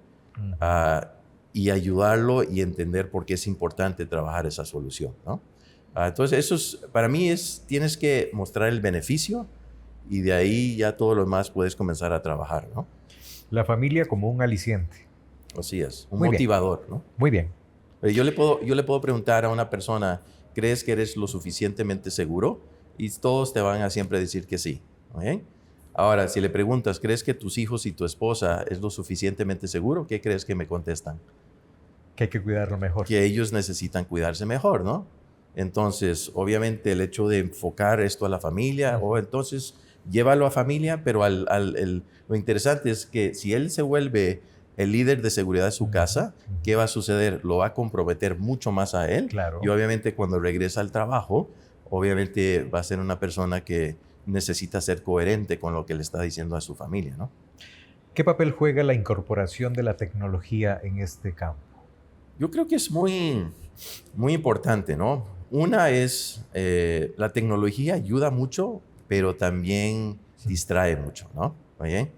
y ayudarlo y entender por qué es importante trabajar esa solución, ¿no? Entonces, eso es, para mí tienes que mostrar el beneficio y de ahí ya todo lo demás puedes comenzar a trabajar, ¿no?
La familia como un aliciente.
Así es, un
Muy
motivador,
bien.
¿no?
Muy bien.
Yo le puedo preguntar a una persona, ¿crees que eres lo suficientemente seguro? Y todos te van a siempre decir que sí, ¿ok? Ahora, si le preguntas, ¿crees que tus hijos y tu esposa es lo suficientemente seguro? ¿Qué crees que me contestan?
Que hay que cuidarlo mejor.
Que ellos necesitan cuidarse mejor, ¿no? Entonces, obviamente, el hecho de enfocar esto a la familia, o entonces llévalo a familia, pero lo interesante es que si él se vuelve el líder de seguridad de su casa, ¿qué va a suceder? Lo va a comprometer mucho más a él.
Claro.
Y obviamente cuando regresa al trabajo, obviamente va a ser una persona que necesita ser coherente con lo que le está diciendo a su familia, ¿no?
¿Qué papel juega la incorporación de la tecnología en este campo?
Yo creo que es muy, muy importante, ¿no? Una es, la tecnología ayuda mucho, pero también distrae mucho, ¿no? ¿Oye?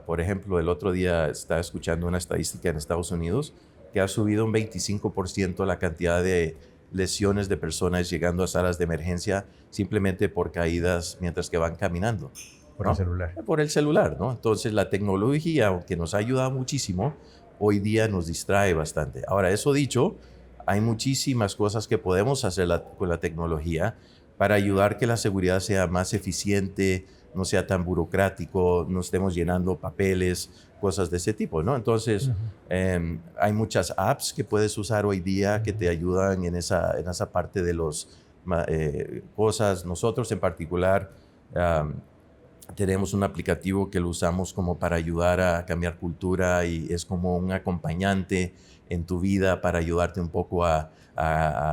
Por ejemplo, el otro día estaba escuchando una estadística en Estados Unidos que ha subido un 25% la cantidad de lesiones de personas llegando a salas de emergencia simplemente por caídas mientras que van caminando.
Por
¿no?
el celular.
Por el celular, ¿no? Entonces la tecnología, aunque nos ha ayudado muchísimo, hoy día nos distrae bastante. Ahora, eso dicho, hay muchísimas cosas que podemos hacer con la tecnología para ayudar que la seguridad sea más eficiente, no sea tan burocrático, no estemos llenando papeles, cosas de ese tipo, ¿no? Entonces, hay muchas apps que puedes usar hoy día que te ayudan en esa parte de las cosas. Nosotros en particular tenemos un aplicativo que lo usamos como para ayudar a cambiar cultura y es como un acompañante en tu vida para ayudarte un poco a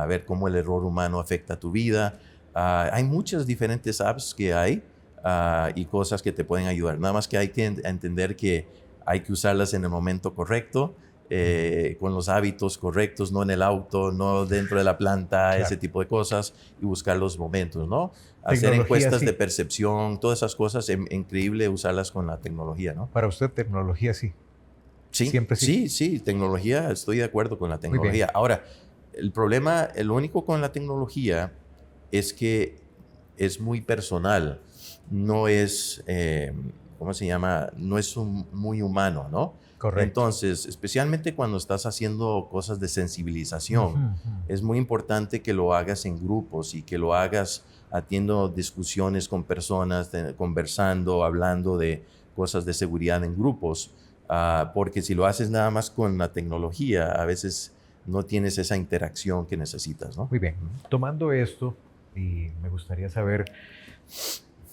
ver cómo el error humano afecta tu vida. Hay muchas diferentes apps que hay y cosas que te pueden ayudar. Nada más que hay que entender que hay que usarlas en el momento correcto, con los hábitos correctos, no en el auto, no dentro de la planta,
Claro.
ese tipo de cosas, y buscar los momentos, ¿no? Hacer
Tecnología,
encuestas
sí.
de percepción, todas esas cosas, increíble usarlas con la tecnología, ¿no?
Para usted, tecnología sí.
Sí,
Siempre sí.
sí, tecnología, estoy de acuerdo con la
Muy bien.
tecnología. Ahora, el problema, el único con la tecnología es que es muy personal, no es, ¿cómo se llama? No es muy humano, ¿no?
Correcto.
Entonces, especialmente cuando estás haciendo cosas de sensibilización,
Ujú, ujú.
es muy importante que lo hagas en grupos y que lo hagas haciendo discusiones con personas, conversando, hablando de cosas de seguridad en grupos, porque si lo haces nada más con la tecnología, a veces no tienes esa interacción que necesitas, ¿no?
Muy bien. Tomando esto, y me gustaría saber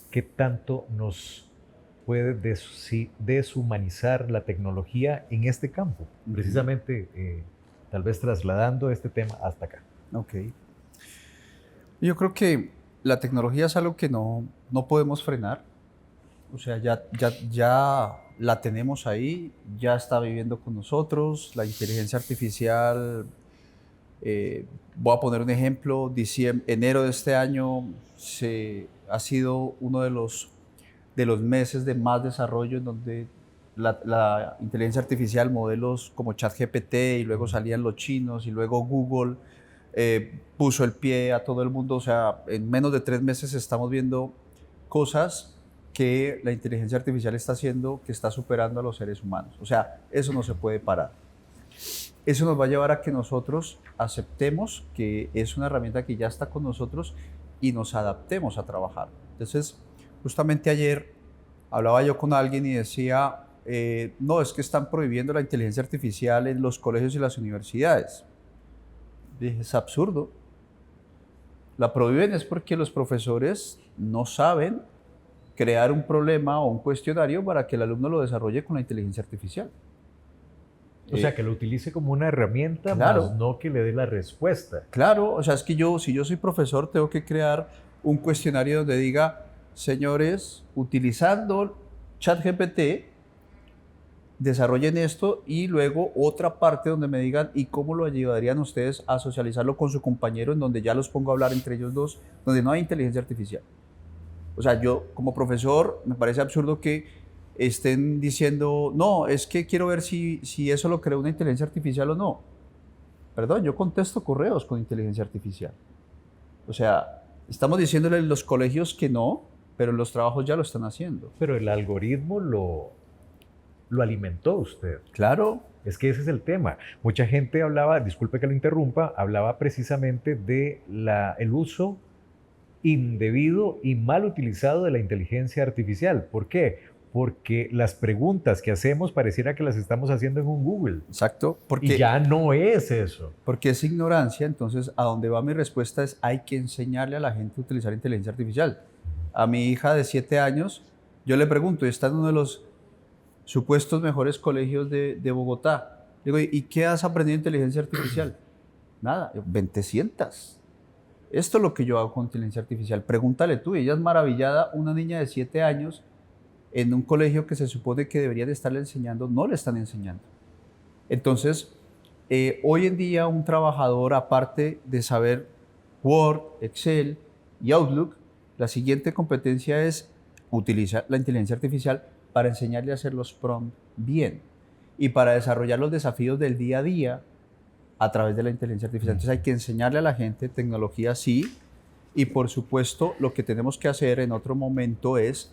qué tanto nos puede deshumanizar la tecnología en este campo, precisamente tal vez trasladando este tema hasta acá.
Ok. Yo creo que la tecnología es algo que no podemos frenar. O sea, ya la tenemos ahí, ya está viviendo con nosotros. La inteligencia artificial, voy a poner un ejemplo, enero de este año ha sido uno de los meses de más desarrollo en donde la inteligencia artificial, modelos como ChatGPT y luego salían los chinos y luego Google puso el pie a todo el mundo. O sea, en menos de 3 meses estamos viendo cosas que la inteligencia artificial está haciendo que está superando a los seres humanos. O sea, eso no se puede parar. Eso nos va a llevar a que nosotros aceptemos que es una herramienta que ya está con nosotros y nos adaptemos a trabajar. Entonces, justamente ayer hablaba yo con alguien y decía, no, es que están prohibiendo la inteligencia artificial en los colegios y las universidades. Dije, es absurdo. La prohíben es porque los profesores no saben crear un problema o un cuestionario para que el alumno lo desarrolle con la inteligencia artificial.
O sea, que lo utilice como una herramienta,
claro.
más no que le dé la respuesta.
Claro, o sea, es que si yo soy profesor, tengo que crear un cuestionario donde diga, señores, utilizando ChatGPT, desarrollen esto, y luego otra parte donde me digan, ¿y cómo lo ayudarían ustedes a socializarlo con su compañero, en donde ya los pongo a hablar entre ellos dos, donde no hay inteligencia artificial? O sea, yo como profesor me parece absurdo que estén diciendo, no, es que quiero ver si eso lo creó una inteligencia artificial o no. Perdón, yo contesto correos con inteligencia artificial. O sea, estamos diciéndole en los colegios que no, pero en los trabajos ya lo están haciendo.
Pero el algoritmo lo alimentó usted.
Claro.
Es que ese es el tema. Mucha gente hablaba, disculpe que lo interrumpa, hablaba precisamente de el uso indebido y mal utilizado de la inteligencia artificial. ¿Por qué? Porque las preguntas que hacemos pareciera que las estamos haciendo en un Google.
Exacto.
Y ya no es eso.
Porque es ignorancia. Entonces, a donde va mi respuesta es, hay que enseñarle a la gente a utilizar inteligencia artificial. A mi hija de 7 años, yo le pregunto, está en uno de los supuestos mejores colegios de Bogotá. Digo, ¿y qué has aprendido de inteligencia artificial? Nada, ven, te sientas. Esto es lo que yo hago con inteligencia artificial. Pregúntale tú. Ella es maravillada, una niña de 7 años, en un colegio que se supone que deberían estarle enseñando, no le están enseñando. Entonces, hoy en día un trabajador, aparte de saber Word, Excel y Outlook, la siguiente competencia es utilizar la inteligencia artificial para enseñarle a hacer los prompts bien y para desarrollar los desafíos del día a día a través de la inteligencia artificial. Entonces hay que enseñarle a la gente tecnología, sí, y por supuesto lo que tenemos que hacer en otro momento es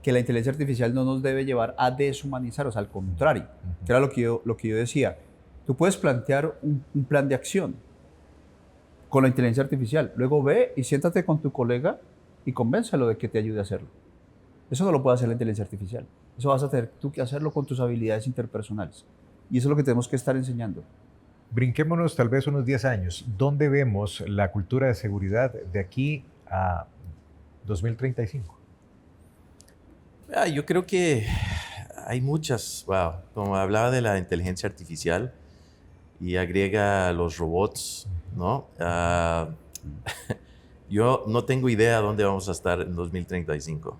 que la inteligencia artificial no nos debe llevar a deshumanizar, o sea, al contrario, que era lo que yo decía. Tú puedes plantear un plan de acción con la inteligencia artificial, luego ve y siéntate con tu colega y convéncelo de que te ayude a hacerlo. Eso no lo puede hacer la inteligencia artificial. Eso vas a tener tú que hacerlo con tus habilidades interpersonales. Y eso es lo que tenemos que estar enseñando.
Brinquémonos tal vez unos 10 años. ¿Dónde vemos la cultura de seguridad de aquí a 2035?
Yo creo que hay muchas, wow, como hablaba de la inteligencia artificial y agrega los robots, ¿no? Yo no tengo idea dónde vamos a estar en 2035.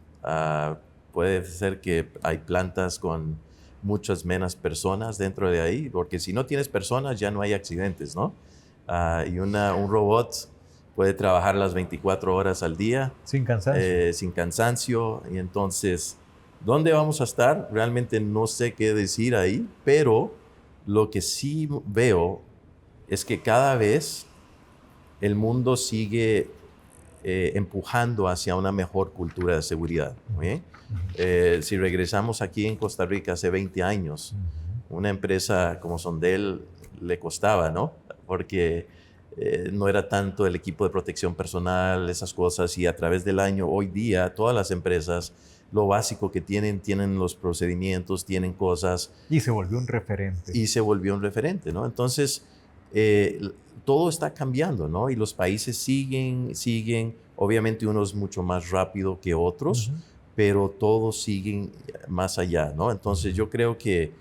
Puede ser que hay plantas con muchas menos personas dentro de ahí, porque si no tienes personas ya no hay accidentes, ¿no? Y un robot puede trabajar las 24 horas al día.
Sin cansancio.
Sin cansancio. Y entonces, ¿dónde vamos a estar? Realmente no sé qué decir ahí, pero lo que sí veo es que cada vez el mundo sigue empujando hacia una mejor cultura de seguridad. ¿Sí? Si regresamos aquí en Costa Rica hace 20 años, una empresa como Sondel le costaba, ¿no? Porque no era tanto el equipo de protección personal, esas cosas, y a través del año, hoy día, todas las empresas, lo básico que tienen los procedimientos, tienen cosas.
Y se volvió un referente.
Y se volvió un referente, ¿no? Entonces, todo está cambiando, ¿no? Y los países siguen, obviamente unos mucho más rápido que otros, pero todos siguen más allá, ¿no? Entonces yo creo que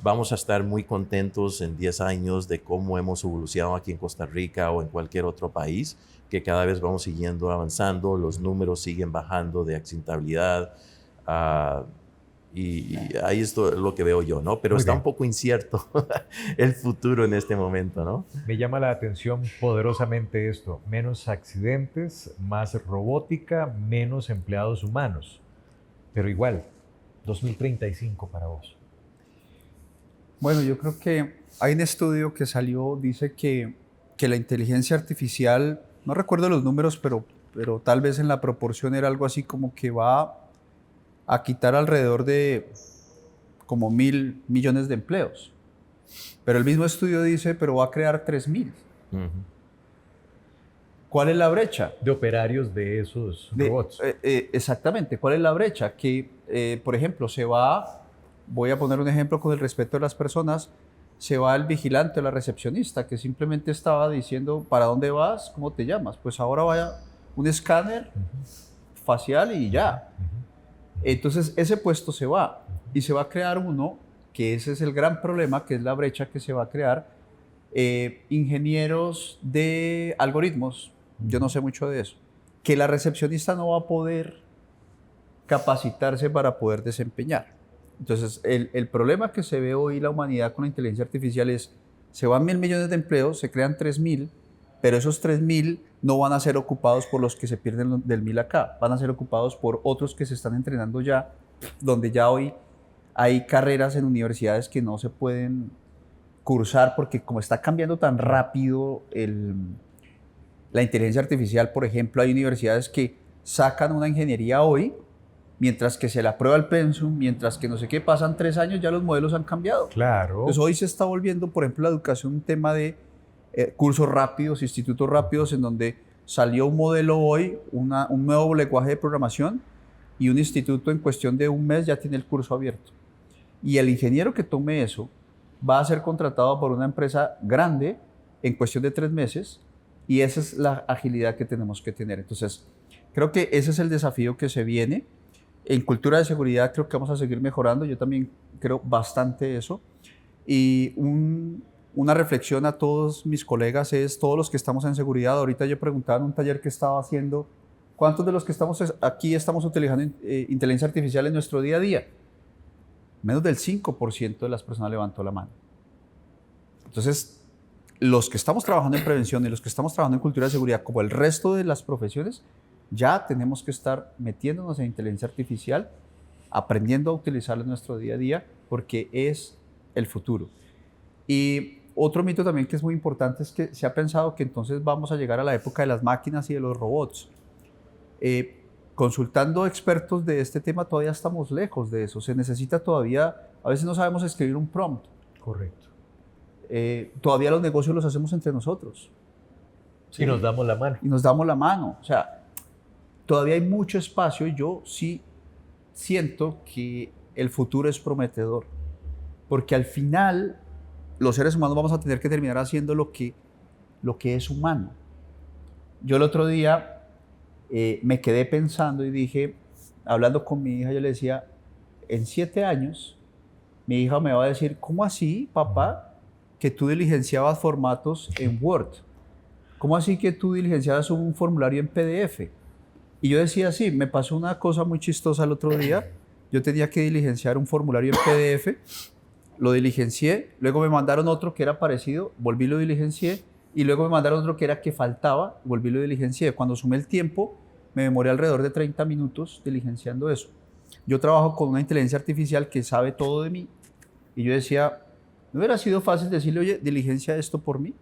vamos a estar muy contentos en 10 años de cómo hemos evolucionado aquí en Costa Rica o en cualquier otro país, que cada vez vamos siguiendo avanzando, los números siguen bajando de accidentabilidad, y ahí es lo que veo yo, ¿no? Pero
Muy
está
bien.
un poco incierto el futuro en este momento, ¿no?
Me llama la atención poderosamente esto. Menos accidentes, más robótica, menos empleados humanos. Pero igual, 2035 para vos.
Bueno, yo creo que hay un estudio que salió, dice que la inteligencia artificial, no recuerdo los números, pero tal vez en la proporción era algo así como que va a quitar alrededor de como 1.000 millones de empleos. Pero el mismo estudio dice, pero va a crear 3.000. ¿Cuál es la brecha?
De operarios de esos robots.
Exactamente, ¿cuál es la brecha? Que, por ejemplo, voy a poner un ejemplo con el respeto de las personas, se va el vigilante o la recepcionista que simplemente estaba diciendo, ¿para dónde vas? ¿Cómo te llamas? Pues ahora vaya un escáner facial y ya. Entonces ese puesto se va y se va a crear uno, que ese es el gran problema, que es la brecha que se va a crear, ingenieros de algoritmos, yo no sé mucho de eso, que la recepcionista no va a poder capacitarse para poder desempeñar. Entonces el problema que se ve hoy la humanidad con la inteligencia artificial es, se van 1.000 millones de empleos, se crean 3.000, pero esos 3.000 no van a ser ocupados por los que se pierden del 1.000 acá, van a ser ocupados por otros que se están entrenando ya, donde ya hoy hay carreras en universidades que no se pueden cursar porque como está cambiando tan rápido la inteligencia artificial, por ejemplo, hay universidades que sacan una ingeniería hoy, mientras que se la aprueba el pensum, mientras que no sé qué, pasan 3 años, ya los modelos han cambiado.
Claro.
Entonces hoy se está volviendo, por ejemplo, la educación un tema de cursos rápidos, institutos rápidos, en donde salió un modelo hoy, un nuevo lenguaje de programación, y un instituto en cuestión de un mes ya tiene el curso abierto. Y el ingeniero que tome eso va a ser contratado por una empresa grande en cuestión de 3 meses, y esa es la agilidad que tenemos que tener. Entonces, creo que ese es el desafío que se viene. En cultura de seguridad creo que vamos a seguir mejorando, yo también creo bastante eso. Y una reflexión a todos mis colegas es, todos los que estamos en seguridad, ahorita yo preguntaba en un taller que estaba haciendo, ¿cuántos de los que estamos aquí estamos utilizando inteligencia artificial en nuestro día a día? Menos del 5% de las personas levantó la mano. Entonces, los que estamos trabajando en prevención y los que estamos trabajando en cultura de seguridad, como el resto de las profesiones, ya tenemos que estar metiéndonos en inteligencia artificial, aprendiendo a utilizarla en nuestro día a día, porque es el futuro. Y otro mito también que es muy importante es que se ha pensado que entonces vamos a llegar a la época de las máquinas y de los robots. Consultando expertos de este tema, todavía estamos lejos de eso. Se necesita todavía, a veces no sabemos escribir un prompt.
Correcto.
Todavía los negocios los hacemos entre nosotros.
¿Sí? Y nos damos la mano.
Y nos damos la mano. O sea, todavía hay mucho espacio y yo sí siento que el futuro es prometedor. Porque al final los seres humanos vamos a tener que terminar haciendo lo que es humano. Yo el otro día me quedé pensando y dije, hablando con mi hija, yo le decía, en 7 años, mi hija me va a decir, ¿cómo así, papá, que tú diligenciabas formatos en Word? ¿Cómo así que tú diligenciabas un formulario en PDF? Y yo decía, sí, me pasó una cosa muy chistosa el otro día. Yo tenía que diligenciar un formulario en PDF, lo diligencié, luego me mandaron otro que era parecido, volví lo diligencié, y luego me mandaron otro que era que faltaba, volví lo diligencié. Cuando sumé el tiempo, me demoré alrededor de 30 minutos diligenciando eso. Yo trabajo con una inteligencia artificial que sabe todo de mí, y yo decía, ¿no hubiera sido fácil decirle, oye, diligencia esto por mí?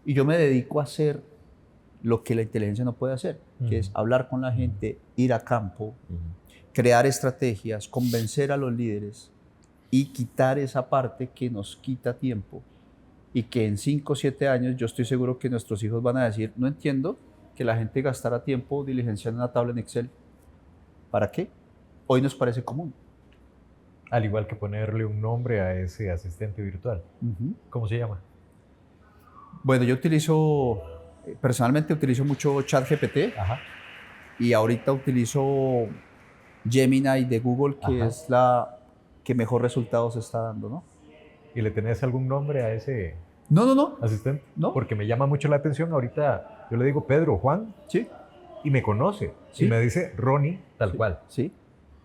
Y yo me dedico a hacer lo que la inteligencia no puede hacer, que es hablar con la gente, ir a campo, crear estrategias, convencer a los líderes y quitar esa parte que nos quita tiempo y que en 5 o 7 años yo estoy seguro que nuestros hijos van a decir, no entiendo que la gente gastara tiempo diligenciando una tabla en Excel. ¿Para qué? Hoy nos parece común.
Al igual que ponerle un nombre a ese asistente virtual. ¿Cómo se llama?
Bueno, yo personalmente utilizo mucho ChatGPT.
Ajá.
Y ahorita utilizo Gemini de Google, que es la que mejor resultados está dando, ¿no?
¿Y le tenés algún nombre a ese
No.
asistente?
No.
Porque me llama mucho la atención. Ahorita yo le digo Pedro, Juan,
Sí.
y me conoce.
Sí.
Y me dice Ronnie, tal cual.
Sí.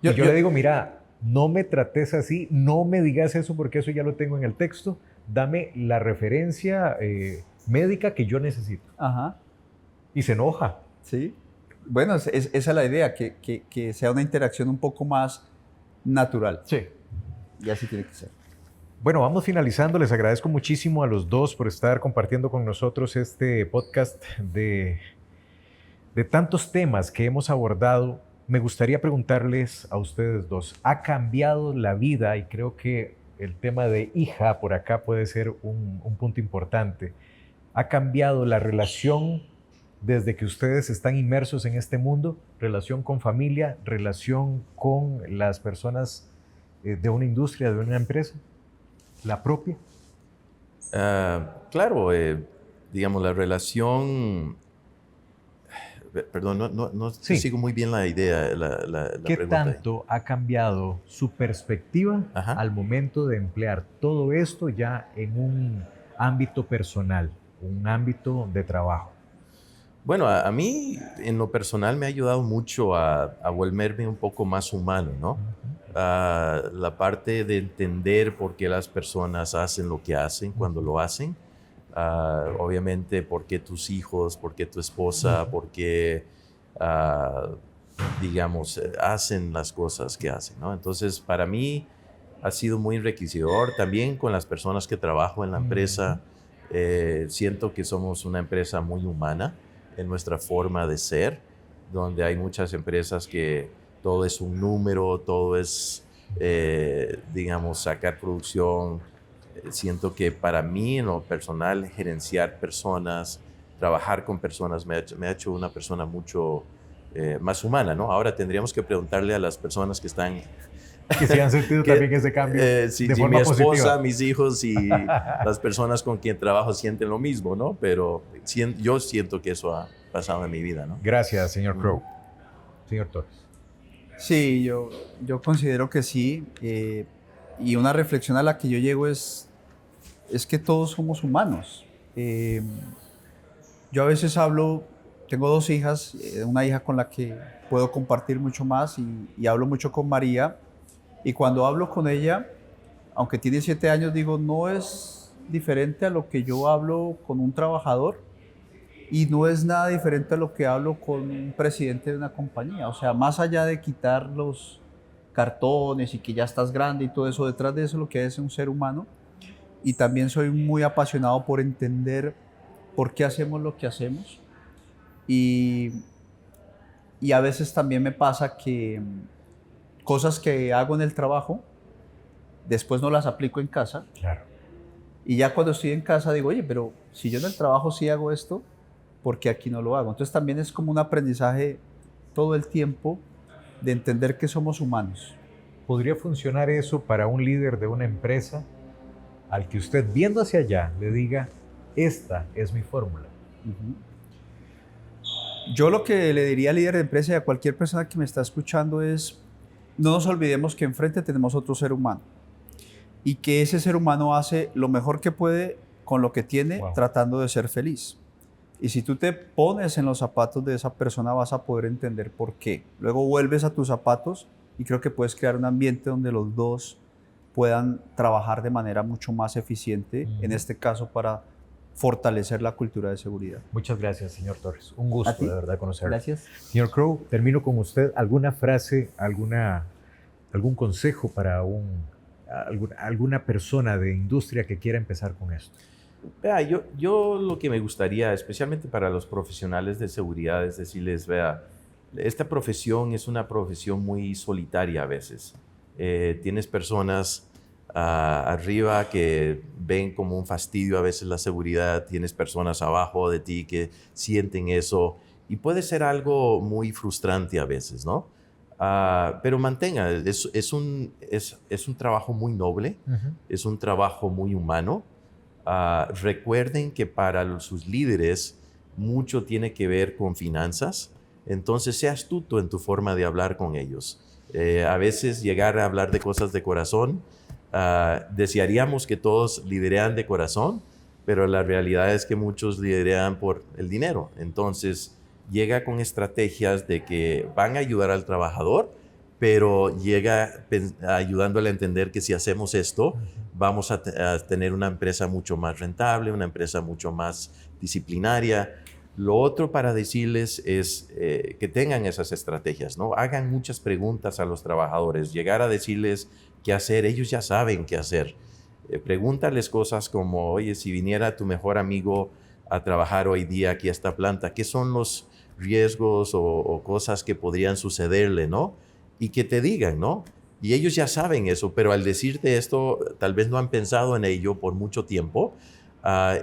Yo le digo, mira, no me trates así, no me digas eso porque eso ya lo tengo en el texto. Dame la referencia médica que yo necesito.
Ajá.
Y se enoja.
Sí. Bueno, esa es la idea, que sea una interacción un poco más natural.
Sí.
Y así tiene que ser.
Bueno, vamos finalizando. Les agradezco muchísimo a los dos por estar compartiendo con nosotros este podcast de tantos temas que hemos abordado. Me gustaría preguntarles a ustedes dos, ¿ha cambiado la vida? Y creo que el tema de hija por acá puede ser un punto importante. ¿Ha cambiado la relación desde que ustedes están inmersos en este mundo? Relación con familia, relación con las personas de una industria, de una empresa, la propia.
Claro, digamos, la relación... Perdón, no
Sí.
sigo muy bien la idea, la
¿Qué
pregunta.
tanto ha cambiado su perspectiva al momento de emplear todo esto ya en un ámbito personal, un ámbito de trabajo?
Bueno, a mí en lo personal me ha ayudado mucho a volverme un poco más humano, ¿no? La parte de entender por qué las personas hacen lo que hacen cuando lo hacen. Obviamente, por qué tus hijos, por qué tu esposa, por qué, digamos, hacen las cosas que hacen, ¿no? Entonces, para mí ha sido muy enriquecedor. También con las personas que trabajo en la empresa, siento que somos una empresa muy humana en nuestra forma de ser, donde hay muchas empresas que todo es un número, todo es, digamos, sacar producción. Siento que para mí, en lo personal, gerenciar personas, trabajar con personas, me ha hecho una persona mucho más humana, ¿no? Ahora tendríamos que preguntarle a las personas que están...
Que se han sentido también ese cambio
si
de forma
mi esposa,
positiva.
mis hijos y las personas con quien trabajo sienten lo mismo, ¿no? Pero yo siento que eso ha pasado en mi vida, ¿no?
Gracias, señor Crow. Señor Torres.
Sí, yo considero que sí. Y una reflexión a la que yo llego es que todos somos humanos. Yo a veces tengo 2 hijas, una hija con la que puedo compartir mucho más y hablo mucho con María. Y cuando hablo con ella, aunque tiene 7 años, digo, no es diferente a lo que yo hablo con un trabajador y no es nada diferente a lo que hablo con un presidente de una compañía. O sea, más allá de quitar los cartones y que ya estás grande y todo eso, detrás de eso lo que es un ser humano. Y también soy muy apasionado por entender por qué hacemos lo que hacemos. Y a veces también me pasa que cosas que hago en el trabajo, después no las aplico en casa.
Claro.
Y ya cuando estoy en casa digo, oye, pero si yo en el trabajo sí hago esto, ¿por qué aquí no lo hago? Entonces también es como un aprendizaje todo el tiempo de entender que somos humanos.
¿Podría funcionar eso para un líder de una empresa al que usted, viendo hacia allá, le diga, esta es mi fórmula?
Yo lo que le diría al líder de empresa y a cualquier persona que me está escuchando es, no nos olvidemos que enfrente tenemos otro ser humano y que ese ser humano hace lo mejor que puede con lo que tiene,
Wow.
tratando de ser feliz. Y si tú te pones en los zapatos de esa persona, vas a poder entender por qué. Luego vuelves a tus zapatos y creo que puedes crear un ambiente donde los dos puedan trabajar de manera mucho más eficiente, en este caso para fortalecer la cultura de seguridad.
Muchas gracias, señor Torres. Un
¿A
gusto,
ti?
de verdad, conocerlo.
Gracias.
Señor Crow, termino con usted. ¿Alguna frase, algún consejo para alguna persona de industria que quiera empezar con esto?
Vea, yo lo que me gustaría, especialmente para los profesionales de seguridad, es decirles, vea, esta profesión es una profesión muy solitaria a veces. Tienes personas arriba que ven como un fastidio a veces la seguridad, tienes personas abajo de ti que sienten eso y puede ser algo muy frustrante a veces, ¿no? Pero mantenga, es un trabajo muy noble, es un trabajo muy humano. Recuerden que para sus líderes mucho tiene que ver con finanzas, entonces sea astuto en tu forma de hablar con ellos. A veces llegar a hablar de cosas de corazón, desearíamos que todos liderean de corazón, pero la realidad es que muchos liderean por el dinero. Entonces llega con estrategias de que van a ayudar al trabajador, pero llega ayudándole a entender que si hacemos esto, vamos a tener una empresa mucho más rentable, una empresa mucho más disciplinaria. Lo otro para decirles es que tengan esas estrategias, ¿no? Hagan muchas preguntas a los trabajadores. Llegar a decirles qué hacer, ellos ya saben qué hacer. Pregúntales cosas como, oye, si viniera tu mejor amigo a trabajar hoy día aquí a esta planta, ¿qué son los riesgos o cosas que podrían sucederle, ¿no? Y que te digan, ¿no? Y ellos ya saben eso, pero al decirte esto, tal vez no han pensado en ello por mucho tiempo.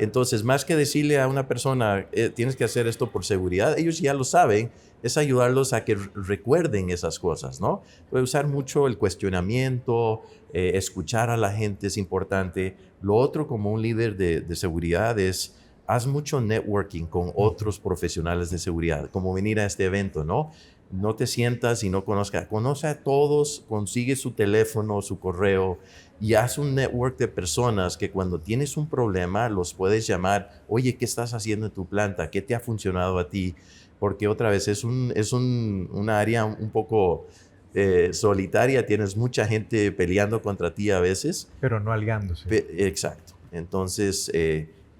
Entonces, más que decirle a una persona, tienes que hacer esto por seguridad, ellos ya lo saben, es ayudarlos a que recuerden esas cosas, ¿no? Puede usar mucho el cuestionamiento, escuchar a la gente es importante. Lo otro como un líder de seguridad es, haz mucho networking con otros profesionales de seguridad, como venir a este evento, ¿no? No te sientas y no conozcas. Conoce a todos, consigue su teléfono, su correo y haz un network de personas que cuando tienes un problema los puedes llamar. Oye, ¿qué estás haciendo en tu planta? ¿Qué te ha funcionado a ti? Porque otra vez es una área un poco solitaria. Tienes mucha gente peleando contra ti a veces.
Pero no aliándose.
Exacto. Entonces,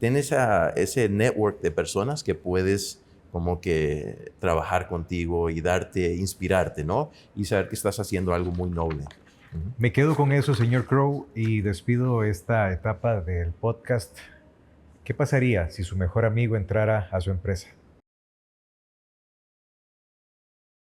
ten ese network de personas que puedes como que trabajar contigo y inspirarte, ¿no? Y saber que estás haciendo algo muy noble.
Me quedo con eso, señor Crow, y despido esta etapa del podcast. ¿Qué pasaría si su mejor amigo entrara a su empresa?